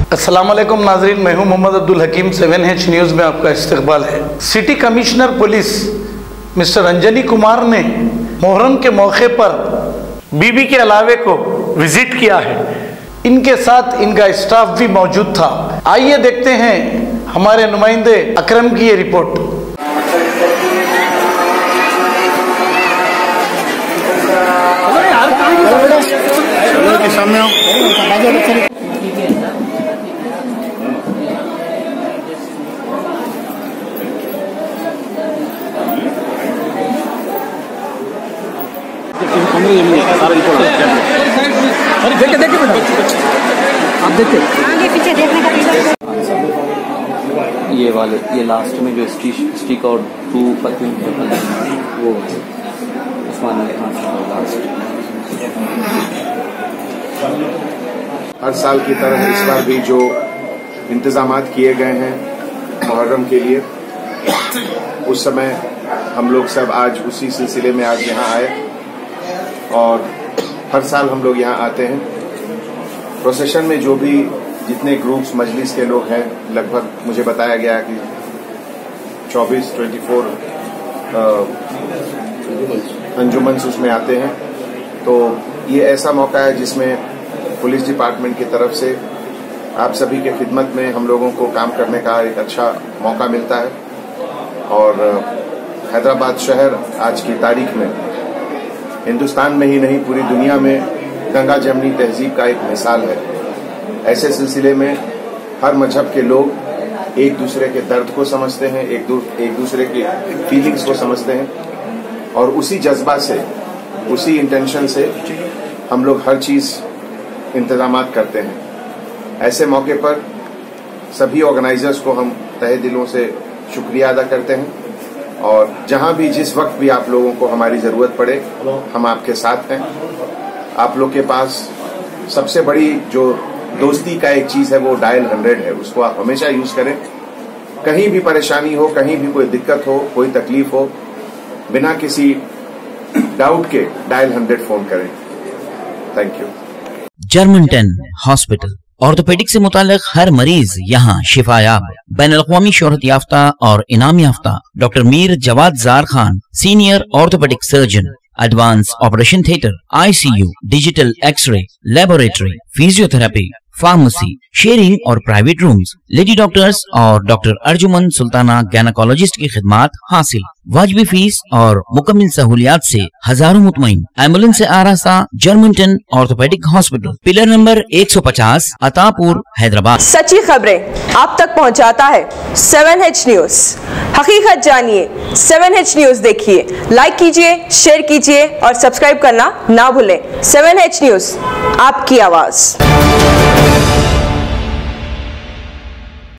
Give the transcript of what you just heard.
अस्सलाम वालेकुम नाजरीन, मैं हूं मोहम्मद अब्दुल हकीम। 7H न्यूज़ में आपका इस्तकबाल है। City commissioner police mister Anjani Kumar ने मुहर्रम के मौके पर बीबी के अलावे को विजिट किया है। इनके साथ इनका स्टाफ भी मौजूद था। आइए देखते हैं हमारे नुमाइंदे अकरम की ये रिपोर्ट। सामने आओ। आप देखते आगे पीछे देखने का ये लास्ट में जो स्टिक और 2 पत्ती वो उस्मान लास्ट। हर साल की तरह इस बार भी जो इंतजामात किए गए हैं मुहर्रम के लिए, उस समय हम लोग सब आज उसी सिलसिले में आज यहाँ आए और हर साल हम लोग यहाँ आते हैं। प्रोसेशन में जो भी जितने ग्रुप्स मजलिस के लोग हैं, लगभग मुझे बताया गया कि 24 अंजुमन उसमें आते हैं। तो ये ऐसा मौका है जिसमें पुलिस डिपार्टमेंट की तरफ से आप सभी के खिदमत में हम लोगों को काम करने का एक अच्छा मौका मिलता है। और हैदराबाद शहर आज की तारीख में हिंदुस्तान में ही नहीं पूरी दुनिया में गंगा जमनी तहजीब का एक मिसाल है। ऐसे सिलसिले में हर मजहब के लोग एक दूसरे के दर्द को समझते हैं, एक दूसरे की फीलिंग्स को समझते हैं और उसी जज्बा से, उसी इंटेंशन से हम लोग हर चीज इंतजामात करते हैं। ऐसे मौके पर सभी ऑर्गेनाइजर्स को हम तहे दिलों से शुक्रिया अदा करते हैं और जहां भी जिस वक्त भी आप लोगों को हमारी जरूरत पड़े हम आपके साथ हैं। आप लोग के पास सबसे बड़ी जो दोस्ती का एक चीज है वो डायल 100 है, उसको आप हमेशा यूज करें। कहीं भी परेशानी हो, कहीं भी कोई दिक्कत हो, कोई तकलीफ हो, बिना किसी डाउट के डायल 100 फोन करें। Thank you. Germanton hospital orthopaedic से मुताल्लिक हर मरीज यहाँ शिफायाब। बैनुल-अक़वामी शोहरत याफ्ता और इनाम याफ्ता doctor Mir Jawad Zar Khan, senior orthopaedic surgeon, advance operation theatre, ICU, digital x-ray, laboratory, physiotherapy, pharmacy, sharing और प्राइवेट रूम्स, लेडी डॉक्टर्स और डॉक्टर अर्जुमन सुल्ताना गैनकोलॉजिस्ट की खिदमात हासिल। वाजिबी फीस और मुकम्मल सहूलियात से हजारों मुतमईन। एम्बुलेंस से आरास्ता Germanton orthopaedic hospital, pillar number 150, Attapur, Hyderabad. सच्ची खबरें आप तक पहुंचाता है 7H न्यूज। हकीकत जानिए, 7H न्यूज देखिए, लाइक कीजिए, शेयर कीजिए और सब्सक्राइब करना ना भूलें। 7H न्यूज, आपकी आवाज।